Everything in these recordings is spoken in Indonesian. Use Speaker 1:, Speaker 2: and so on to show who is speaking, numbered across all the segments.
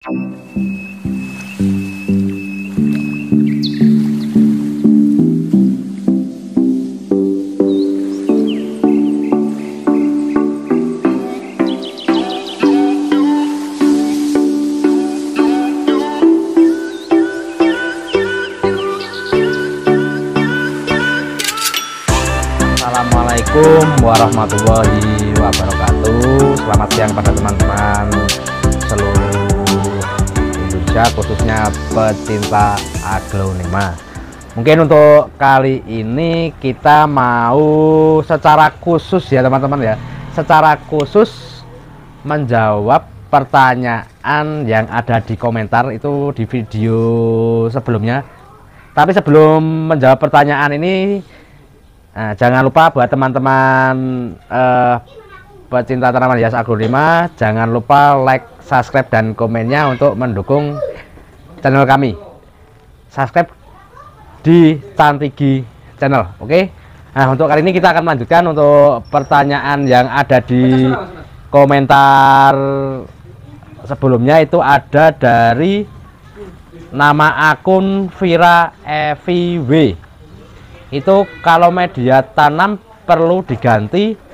Speaker 1: Assalamualaikum warahmatullahi wabarakatuh. Selamat siang pada teman-teman seluruh Indonesia, khususnya pecinta aglonema. Mungkin untuk kali ini kita mau secara khusus ya teman-teman ya, secara khusus menjawab pertanyaan yang ada di komentar itu di video sebelumnya. Tapi sebelum menjawab pertanyaan ini, nah, jangan lupa buat teman-teman pecinta tanaman hias aglonema, jangan lupa like, subscribe, dan komennya untuk mendukung channel kami. Subscribe di Cantigi Channel, oke? Nah, untuk kali ini kita akan melanjutkan untuk pertanyaan yang ada di komentar sebelumnya. Itu ada dari nama akun Vira EVW. Itu kalau media tanam perlu diganti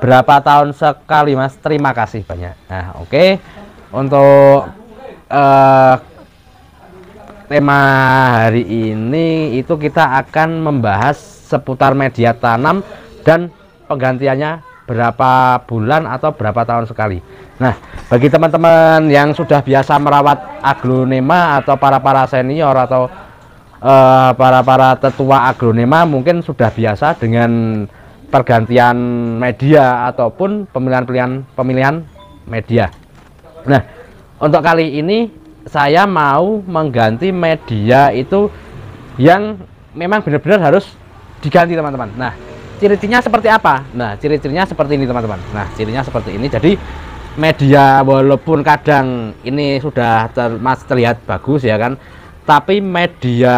Speaker 1: berapa tahun sekali, Mas? Terima kasih banyak. Nah, oke. Untuk tema hari ini itu kita akan membahas seputar media tanam dan penggantiannya berapa bulan atau berapa tahun sekali. Nah, bagi teman-teman yang sudah biasa merawat aglonema atau para senior atau para tetua aglonema mungkin sudah biasa dengan pergantian media ataupun pemilihan media. Nah, untuk kali ini saya mau mengganti media itu yang memang benar-benar harus diganti teman-teman. Nah, ciri-cirinya seperti apa? Nah, ciri-cirinya seperti ini teman-teman. Nah, cirinya seperti ini. Jadi media walaupun kadang ini sudah masih terlihat bagus ya kan, tapi media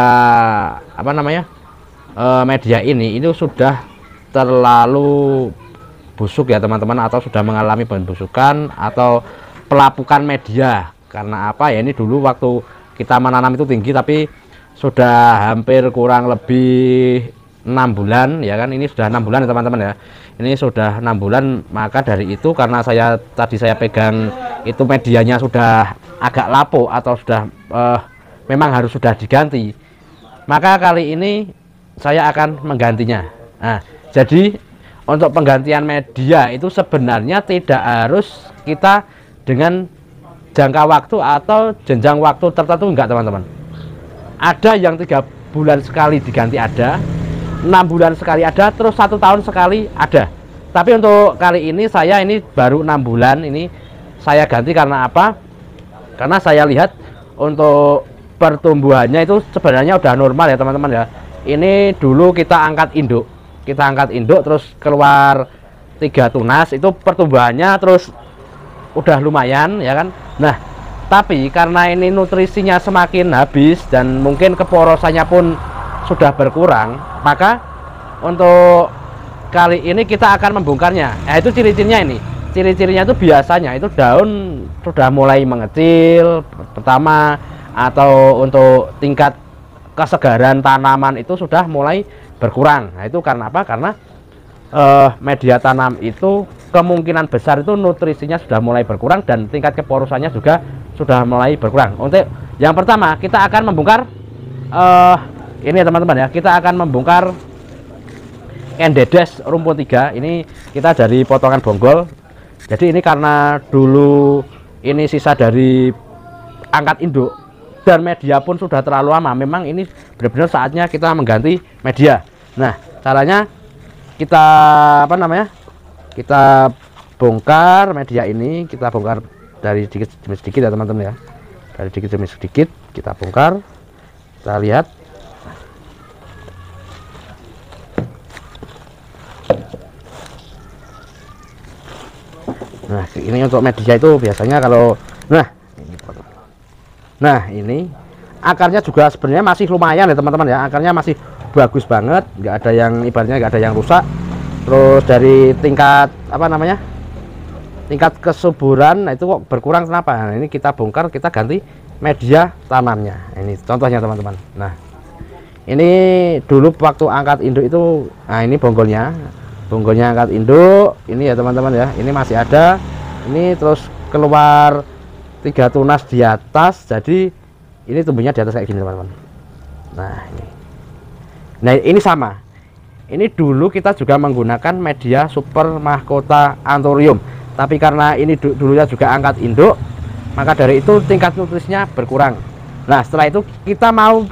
Speaker 1: media ini sudah terlalu busuk ya teman-teman, atau sudah mengalami pembusukan atau pelapukan media. Karena apa ya, ini dulu waktu kita menanam itu tinggi, tapi sudah hampir kurang lebih 6 bulan ya kan, ini sudah 6 bulan ya teman-teman ya, ini sudah 6 bulan. Maka dari itu, karena tadi saya pegang itu medianya sudah agak lapuk atau sudah memang harus sudah diganti, maka kali ini saya akan menggantinya. Nah, jadi untuk penggantian media itu sebenarnya tidak harus kita dengan jangka waktu atau jenjang waktu tertentu, enggak teman-teman. Ada yang 3 bulan sekali diganti, ada 6 bulan sekali, ada terus 1 tahun sekali ada. Tapi untuk kali ini saya baru 6 bulan ini saya ganti. Karena apa? Karena saya lihat untuk pertumbuhannya itu sebenarnya udah normal ya teman-teman ya. Ini dulu kita angkat induk terus keluar 3 tunas, itu pertumbuhannya terus udah lumayan ya kan. Nah, tapi karena ini nutrisinya semakin habis dan mungkin keporosannya pun sudah berkurang, maka untuk kali ini kita akan membongkarnya. Itu ciri-cirinya ini. Ciri-cirinya itu biasanya itu daun sudah mulai mengecil pertama, atau untuk tingkat kesegaran tanaman itu sudah mulai berkurang. Nah, itu karena apa? Karena media tanam itu kemungkinan besar itu nutrisinya sudah mulai berkurang dan tingkat keporosannya juga sudah mulai berkurang. Untuk yang pertama kita akan membongkar ini teman-teman ya, kita akan membongkar Endedes rumput 3. Ini kita dari potongan bonggol. Jadi ini karena dulu ini sisa dari angkat induk dan media pun sudah terlalu lama, memang ini benar-benar saatnya kita mengganti media. Nah, caranya kita kita bongkar media ini, kita bongkar dari sedikit demi sedikit ya teman-teman ya, dari sedikit demi sedikit kita bongkar. Kita lihat. Nah, ini untuk media itu biasanya kalau nah ini akarnya juga sebenarnya masih lumayan ya teman-teman ya, akarnya masih bagus banget, nggak ada yang ibaratnya nggak ada yang rusak. Terus dari tingkat tingkat kesuburan. Nah, itu kok berkurang kenapa? Nah, ini kita bongkar, kita ganti media tanamnya. Ini contohnya teman-teman. Nah, ini dulu waktu angkat induk itu, nah ini bonggolnya angkat induk ini ya teman-teman ya, ini masih ada, ini terus keluar 3 tunas di atas, jadi ini tumbuhnya di atas kayak gini teman-teman. Nah ini sama, ini dulu kita juga menggunakan media super mahkota anthurium, tapi karena ini dulunya juga angkat induk, maka dari itu tingkat nutrisinya berkurang. Nah setelah itu kita mau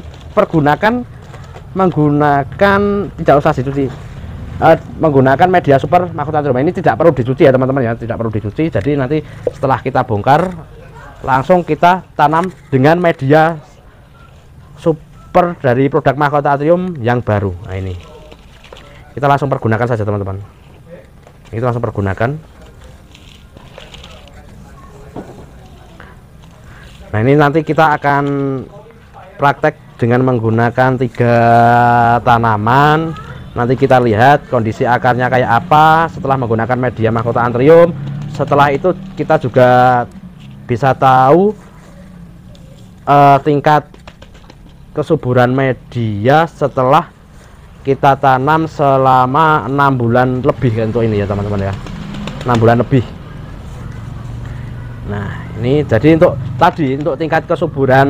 Speaker 1: menggunakan tidak usah dicuci, menggunakan media super mahkota anthurium. Ini tidak perlu dicuci ya teman-teman ya, tidak perlu dicuci. Jadi nanti setelah kita bongkar langsung kita tanam dengan media super dari produk mahkota anthurium yang baru. Nah ini kita langsung pergunakan saja teman-teman, kita langsung pergunakan. Nah ini nanti kita akan praktek dengan menggunakan 3 tanaman. Nanti kita lihat kondisi akarnya kayak apa setelah menggunakan media mahkota anthurium. Setelah itu kita juga bisa tahu tingkat kesuburan media setelah kita tanam selama 6 bulan lebih untuk ini ya teman-teman ya, 6 bulan lebih. Nah ini jadi untuk tingkat kesuburan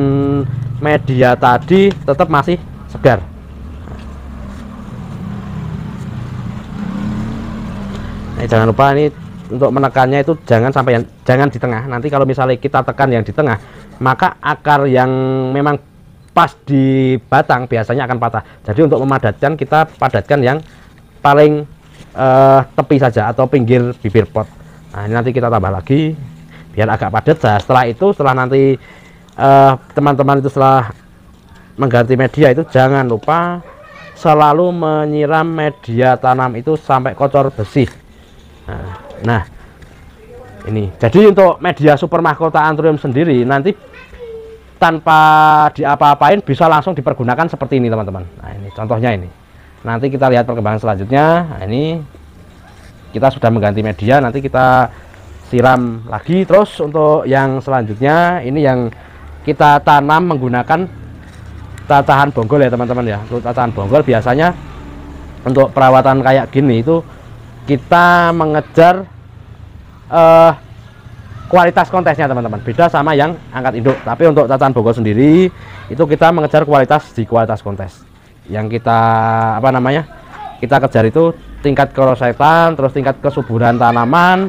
Speaker 1: media tadi tetap masih segar. Nah, jangan lupa ini untuk menekannya itu jangan di tengah. Nanti kalau misalnya kita tekan yang di tengah, maka akar yang memang pas di batang biasanya akan patah. Jadi untuk memadatkan kita padatkan yang paling tepi saja atau pinggir bibir pot. Nah ini nanti kita tambah lagi biar agak padat. Nah, setelah nanti teman-teman itu setelah mengganti media itu jangan lupa selalu menyiram media tanam itu sampai kotor bersih. Nah ini jadi untuk media super mahkota anthurium sendiri nanti tanpa diapa-apain bisa langsung dipergunakan seperti ini teman-teman. Nah ini contohnya, ini nanti kita lihat perkembangan selanjutnya. Nah ini kita sudah mengganti media, nanti kita siram lagi. Terus untuk yang selanjutnya ini yang kita tanam menggunakan tatahan bonggol ya teman-teman ya. Untuk tatahan bonggol biasanya untuk perawatan kayak gini itu kita mengejar kualitas kontesnya teman-teman, beda sama yang angkat induk. Tapi untuk tatahan bonggol sendiri itu kita mengejar kualitas kontes. Yang kita kita kejar itu tingkat kerosetan, terus tingkat kesuburan tanaman.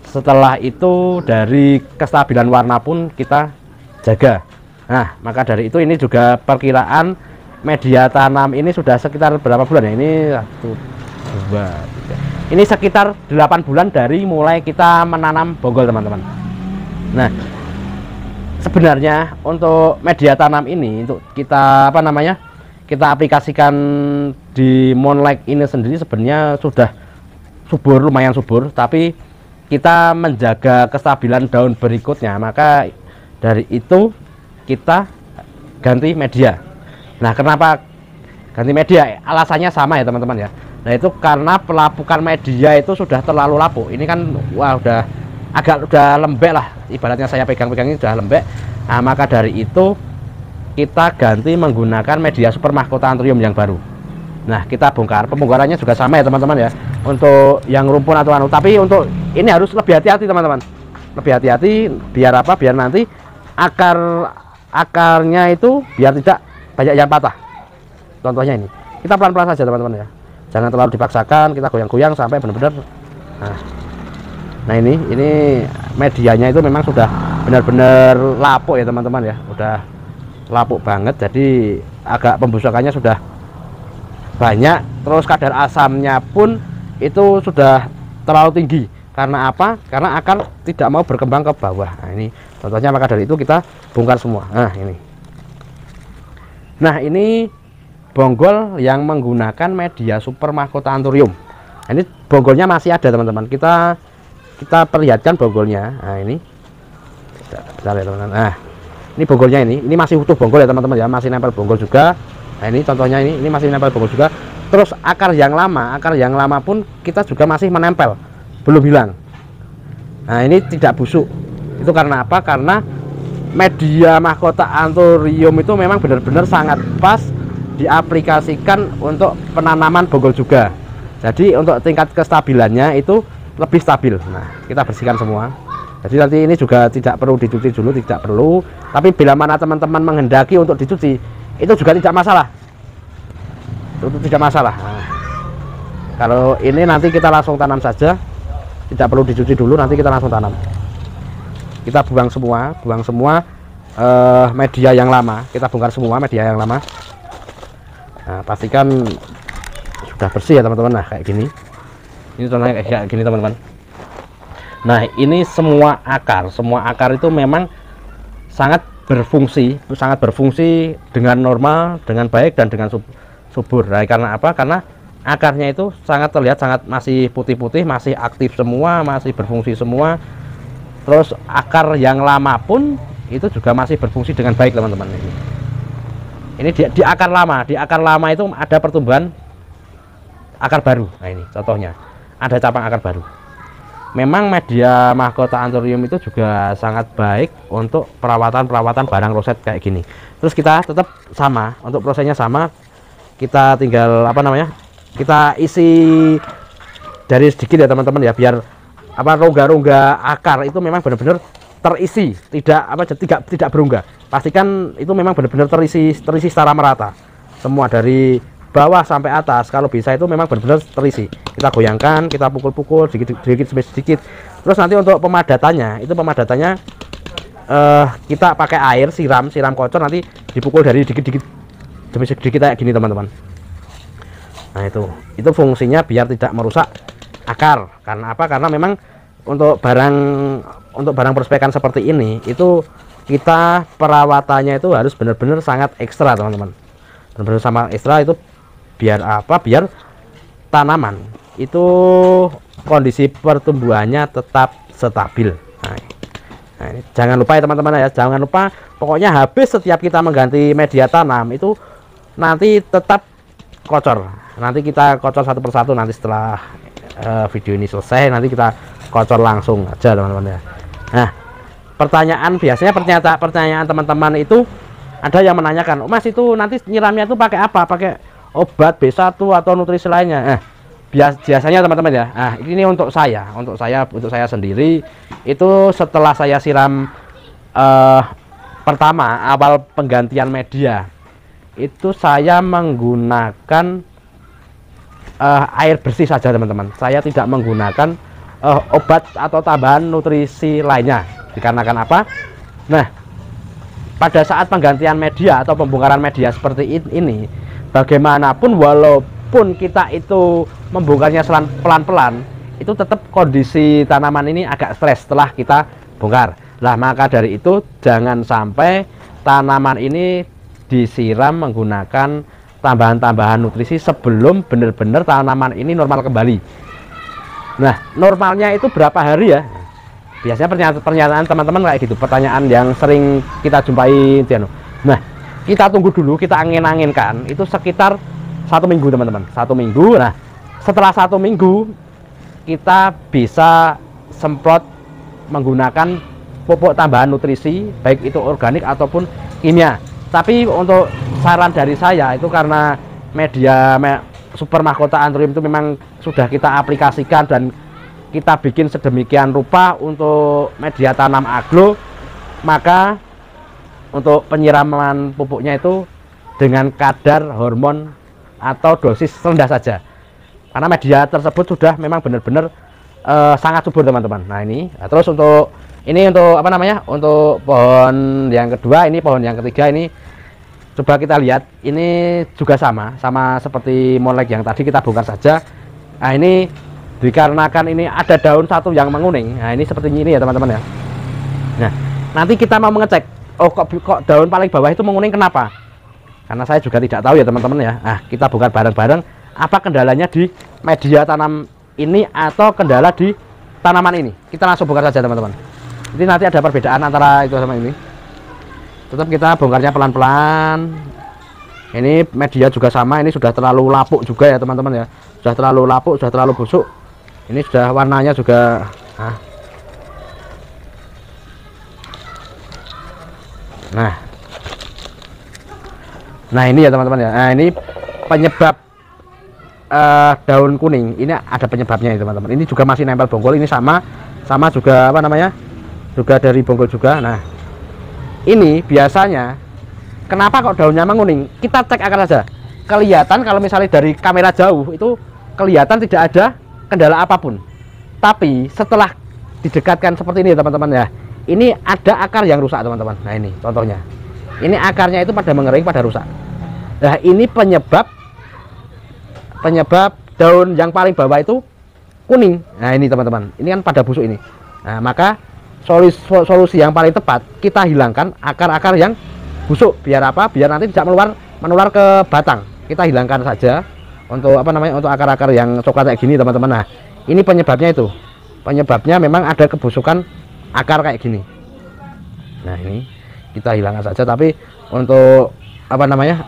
Speaker 1: Setelah itu dari kestabilan warna pun kita jaga. Nah maka dari itu ini juga perkiraan media tanam ini sudah sekitar berapa bulan ya? Ini 1, 2, 3. Ini sekitar 8 bulan dari mulai kita menanam bonggol teman-teman. Nah sebenarnya untuk media tanam ini untuk kita kita aplikasikan di Monlek ini sendiri sebenarnya sudah subur, lumayan subur, tapi kita menjaga kestabilan daun berikutnya, maka dari itu kita ganti media. Nah kenapa ganti media? Alasannya sama ya teman-teman ya. Nah itu karena pelapukan media itu sudah terlalu lapuk. Ini kan wah udah lembek lah, ibaratnya saya pegang-pegang ini sudah lembek. Nah maka dari itu kita ganti menggunakan media super mahkota anthurium yang baru. Nah kita bongkar, pembongkarannya juga sama ya teman-teman ya, untuk yang rumpun atau tapi untuk ini harus lebih hati-hati teman-teman, lebih hati-hati. Biar apa? Biar nanti akarnya itu biar tidak banyak yang patah. Contohnya ini, kita pelan-pelan saja teman-teman ya, jangan terlalu dipaksakan, kita goyang-goyang sampai benar-benar. Nah ini medianya itu memang sudah benar-benar lapuk ya teman-teman ya, udah lapuk banget, jadi agak pembusukannya sudah banyak, terus kadar asamnya pun itu sudah terlalu tinggi. Karena apa? Karena akar tidak mau berkembang ke bawah. Nah ini contohnya, maka dari itu kita bongkar semua. Nah ini bonggol yang menggunakan media super mahkota anthurium. Nah, ini bonggolnya masih ada teman-teman, kita perlihatkan bonggolnya. Nah ini bentar ya teman-teman. Nah ini bonggolnya, ini masih utuh bonggol ya teman-teman ya, masih nempel bonggol juga. Nah ini contohnya, ini masih nempel bonggol juga. Terus akar yang lama pun kita juga masih menempel, belum hilang. Nah, ini tidak busuk. Itu karena apa? Karena media mahkota anthurium itu memang benar-benar sangat pas diaplikasikan untuk penanaman bonggol juga. Jadi untuk tingkat kestabilannya itu lebih stabil. Nah, kita bersihkan semua. Jadi nanti ini juga tidak perlu dicuci dulu, tidak perlu. Tapi bila mana teman-teman menghendaki untuk dicuci, itu juga tidak masalah. Itu tidak masalah. Nah, kalau ini nanti kita langsung tanam saja, tidak perlu dicuci dulu, nanti kita langsung tanam. Kita buang semua media yang lama, kita bongkar semua media yang lama. Nah, pastikan sudah bersih ya teman-teman. Nah, kayak gini. Ini contohnya kayak gini teman-teman. Nah, ini semua akar itu memang sangat berfungsi dengan normal, dengan baik dan dengan subur. Nah, karena apa? Karena akarnya itu sangat terlihat sangat masih putih-putih, masih aktif semua, masih berfungsi semua. Terus akar yang lama pun itu juga masih berfungsi dengan baik teman-teman. Ini di akar lama itu ada pertumbuhan akar baru. Nah, ini contohnya ada cabang akar baru. Memang media mahkota anthurium itu juga sangat baik untuk perawatan barang roset kayak gini. Terus kita tetap sama, untuk prosesnya sama. Kita tinggal kita isi dari sedikit ya teman-teman ya, biar rongga-rongga akar itu memang benar-benar terisi, tidak berongga. Pastikan itu memang benar-benar terisi secara merata. Semua dari bawah sampai atas, kalau bisa itu memang benar-benar terisi. Kita goyangkan, kita pukul-pukul sedikit. Terus nanti untuk pemadatannya kita pakai air, siram kocor, nanti dipukul dari sedikit demi sedikit kayak gini teman-teman. Nah, itu fungsinya biar tidak merusak akar. Karena apa? Karena memang untuk barang prospekan seperti ini itu kita perawatannya itu harus benar-benar sangat ekstra teman-teman. Benar-benar sama ekstra itu biar apa? Biar tanaman itu kondisi pertumbuhannya tetap stabil. Nah, ini jangan lupa ya teman-teman ya, jangan lupa pokoknya habis setiap kita mengganti media tanam itu nanti tetap kocor. Nanti kita kocor satu persatu, nanti setelah video ini selesai nanti kita kocor langsung aja teman-teman ya. Nah, pertanyaan teman-teman itu ada yang menanyakan, Mas itu nanti nyiramnya itu pakai apa? Pakai obat B1 atau nutrisi lainnya? Biasanya teman-teman ya. Nah, ini untuk saya sendiri itu setelah saya siram pertama awal penggantian media itu saya menggunakan air bersih saja teman-teman. Saya tidak menggunakan obat atau tambahan nutrisi lainnya. Dikarenakan apa? Nah, pada saat penggantian media atau pembongkaran media seperti ini, bagaimanapun walaupun kita itu membongkarnya pelan-pelan, itu tetap kondisi tanaman ini agak stres setelah kita bongkar. Lah, maka dari itu jangan sampai tanaman ini disiram menggunakan tambahan-tambahan nutrisi sebelum benar-benar tanaman ini normal kembali. Nah, normalnya itu berapa hari ya? Biasanya pernyataan teman-teman kayak gitu, pertanyaan yang sering kita jumpai. Nah, kita tunggu dulu, kita angin-anginkan itu sekitar 1 minggu teman-teman, 1 minggu. Nah, setelah 1 minggu kita bisa semprot menggunakan pupuk tambahan nutrisi, baik itu organik ataupun kimia. Tapi untuk saran dari saya itu karena media super mahkota anthurium itu memang sudah kita aplikasikan dan kita bikin sedemikian rupa untuk media tanam aglo, maka untuk penyiraman pupuknya itu dengan kadar hormon atau dosis rendah saja, karena media tersebut sudah memang benar-benar sangat subur teman-teman. Nah, ini terus untuk untuk pohon yang kedua, ini pohon yang ketiga, ini coba kita lihat, ini juga sama seperti molek yang tadi kita bongkar saja. Nah, ini dikarenakan ini ada daun satu yang menguning. Nah, ini seperti ini ya teman-teman ya. Nah, nanti kita mau mengecek, kok daun paling bawah itu menguning, kenapa? Karena saya juga tidak tahu ya teman-teman ya. Nah, kita bongkar bareng-bareng apa kendalanya di media tanam ini atau kendala di tanaman ini. Kita langsung bongkar saja teman-teman. Jadi nanti ada perbedaan antara itu sama ini. Tetap kita bongkarnya pelan-pelan. Ini media juga sama, ini sudah terlalu lapuk juga ya teman-teman ya. Sudah terlalu lapuk, sudah terlalu busuk. Ini sudah warnanya juga Nah ini ya teman-teman ya. Nah ini penyebab daun kuning. Ini ada penyebabnya ya teman-teman. Ini juga masih nempel bonggol. Ini sama juga apa namanya? Juga dari bonggol juga. Nah ini biasanya kenapa kok daunnya menguning? Kita cek akar saja. Kelihatan kalau misalnya dari kamera jauh itu kelihatan tidak ada kendala apapun. Tapi setelah didekatkan seperti ini ya teman-teman ya. Ini ada akar yang rusak teman-teman. Nah ini contohnya. Ini akarnya itu pada mengering, pada rusak. Nah ini penyebab daun yang paling bawah itu kuning. Nah ini teman-teman, ini kan pada busuk ini. Nah maka solusi yang paling tepat, kita hilangkan akar-akar yang busuk. Biar apa? Biar nanti tidak menular ke batang. Kita hilangkan saja untuk apa namanya, untuk akar-akar yang coklat kayak gini teman-teman. Nah ini penyebabnya itu. Penyebabnya memang ada kebusukan akar kayak gini. Nah ini kita hilangkan saja. Tapi untuk apa namanya,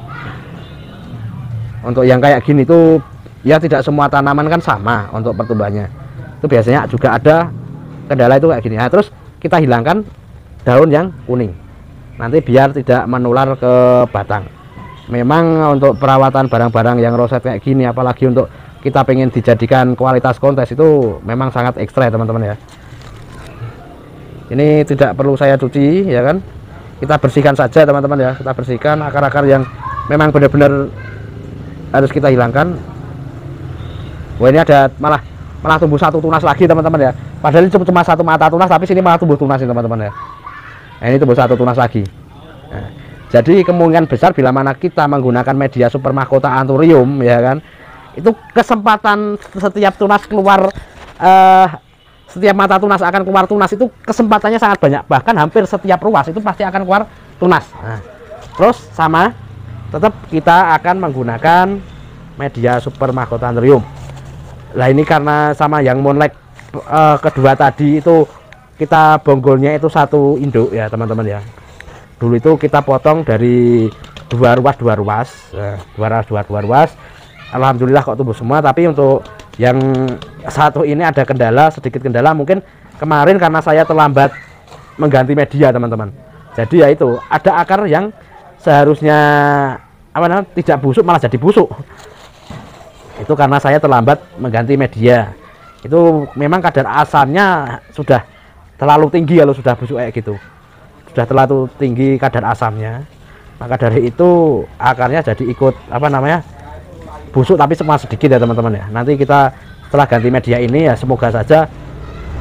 Speaker 1: untuk yang kayak gini tuh ya tidak semua tanaman kan sama untuk pertumbuhannya. Itu biasanya juga ada kendala itu kayak gini. Nah terus kita hilangkan daun yang kuning. Nanti biar tidak menular ke batang. Memang untuk perawatan barang-barang yang roset kayak gini, apalagi untuk kita pengen dijadikan kualitas kontes, itu memang sangat ekstra ya teman-teman ya. Ini tidak perlu saya cuci ya kan. Kita bersihkan saja teman-teman ya. Kita bersihkan akar-akar yang memang benar-benar harus kita hilangkan. Wah ini ada malah tumbuh satu tunas lagi teman-teman ya. Padahal ini cuma satu mata tunas, tapi sini malah tumbuh tunas ini teman-teman ya. Nah, ini tumbuh satu tunas lagi. Nah, jadi kemungkinan besar bila mana kita menggunakan media super mahkota anthurium ya kan, itu kesempatan setiap tunas keluar, setiap mata tunas akan keluar tunas, itu kesempatannya sangat banyak. Bahkan hampir setiap ruas itu pasti akan keluar tunas. Nah, terus sama tetap kita akan menggunakan media super mahkota anthurium. Lah ini karena sama yang monlek kedua tadi itu kita bonggolnya itu satu induk ya teman-teman ya. Dulu itu kita potong dari dua ruas. Alhamdulillah kok tumbuh semua. Tapi untuk yang satu ini ada sedikit kendala mungkin kemarin karena saya terlambat mengganti media teman-teman. Jadi ya itu ada akar yang seharusnya apa namanya tidak busuk malah jadi busuk. Itu karena saya terlambat mengganti media. Itu memang kadar asamnya sudah terlalu tinggi kalau sudah busuk kayak gitu. Sudah terlalu tinggi kadar asamnya. Maka dari itu akarnya jadi ikut apa namanya busuk, tapi cuma sedikit ya teman-teman ya. Nanti kita setelah ganti media ini ya semoga saja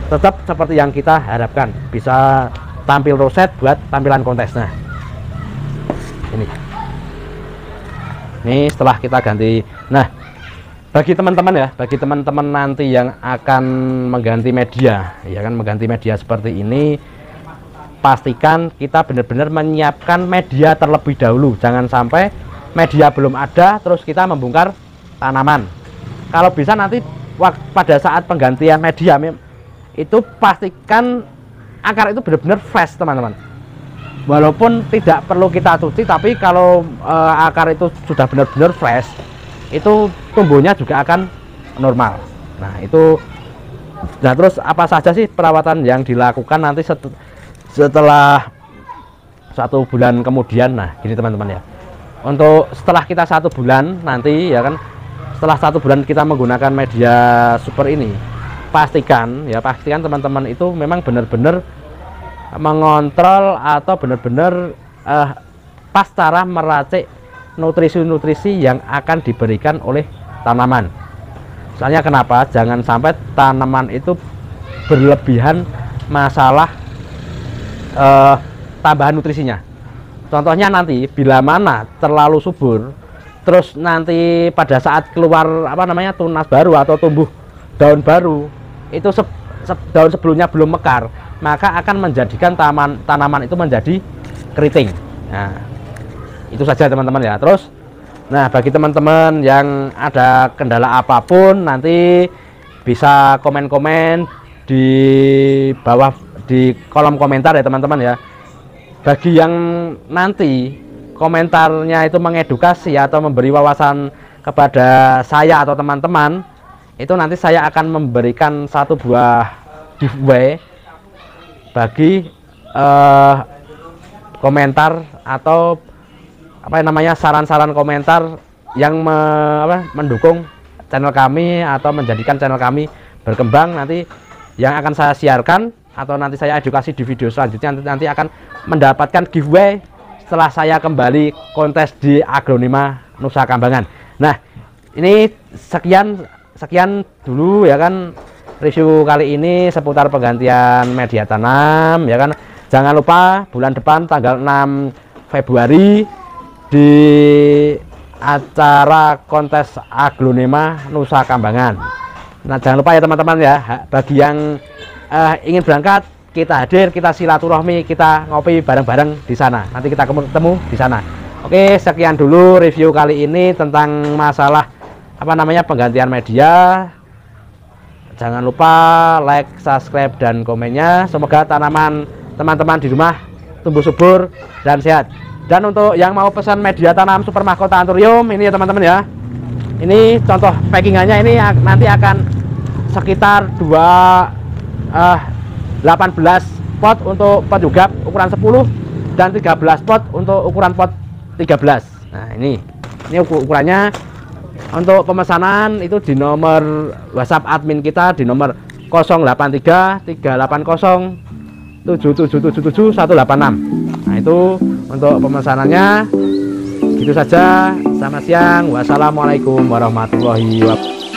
Speaker 1: tetap seperti yang kita harapkan, bisa tampil roset buat tampilan kontes. Nah ini setelah kita ganti. Nah bagi teman-teman ya, bagi teman-teman nanti yang akan mengganti media ya kan, mengganti media seperti ini, pastikan kita benar-benar menyiapkan media terlebih dahulu. Jangan sampai media belum ada terus kita membongkar tanaman. Kalau bisa nanti pada saat penggantian media itu pastikan akar itu benar-benar fresh teman-teman. Walaupun tidak perlu kita cuci, tapi kalau akar itu sudah benar-benar fresh, itu tumbuhnya juga akan normal. Nah terus apa saja sih perawatan yang dilakukan nanti setelah 1 bulan kemudian? Nah gini teman-teman ya, untuk setelah kita 1 bulan nanti ya kan, setelah 1 bulan kita menggunakan media super ini, pastikan teman-teman itu memang benar-benar mengontrol atau benar-benar pas cara meracik nutrisi-nutrisi yang akan diberikan oleh tanaman. Soalnya kenapa? Jangan sampai tanaman itu berlebihan masalah tambahan nutrisinya. Contohnya nanti bila mana terlalu subur, terus nanti pada saat keluar apa namanya tunas baru atau tumbuh daun baru, itu daun sebelumnya belum mekar, maka akan menjadikan tanaman itu menjadi keriting. Nah itu saja teman-teman ya. Terus nah bagi teman-teman yang ada kendala apapun, nanti bisa komen-komen di bawah di kolom komentar ya teman-teman ya. Bagi yang nanti komentarnya itu mengedukasi atau memberi wawasan kepada saya atau teman-teman, itu nanti saya akan memberikan 1 buah giveaway bagi komentar atau apa namanya saran-saran komentar yang mendukung channel kami atau menjadikan channel kami berkembang, nanti yang akan saya siarkan atau nanti saya edukasi di video selanjutnya, nanti akan mendapatkan giveaway setelah saya kembali kontes di Agronika Nusa Kambangan. Nah, ini sekian dulu ya kan review kali ini seputar penggantian media tanam ya kan. Jangan lupa bulan depan tanggal 6 Februari di acara kontes Agronika Nusa Kambangan. Nah, jangan lupa ya teman-teman ya, bagi yang ingin berangkat, kita hadir, kita silaturahmi, kita ngopi bareng-bareng di sana. Nanti kita ketemu di sana. Oke, sekian dulu review kali ini tentang masalah apa namanya penggantian media. Jangan lupa like, subscribe, dan komennya. Semoga tanaman teman-teman di rumah tumbuh subur dan sehat. Dan untuk yang mau pesan media tanam Super Mahkota Anthurium ini ya teman-teman ya, ini contoh packingannya ini nanti akan sekitar 18 pot untuk pot yogap ukuran 10 dan 13 pot untuk ukuran pot 13. Nah, ini ukurannya. Untuk pemesanan itu di nomor WhatsApp admin kita di nomor 083 380 7777 186. Nah, itu untuk pemesanannya. Gitu saja. Selamat siang. Wassalamualaikum warahmatullahi wabarakatuh.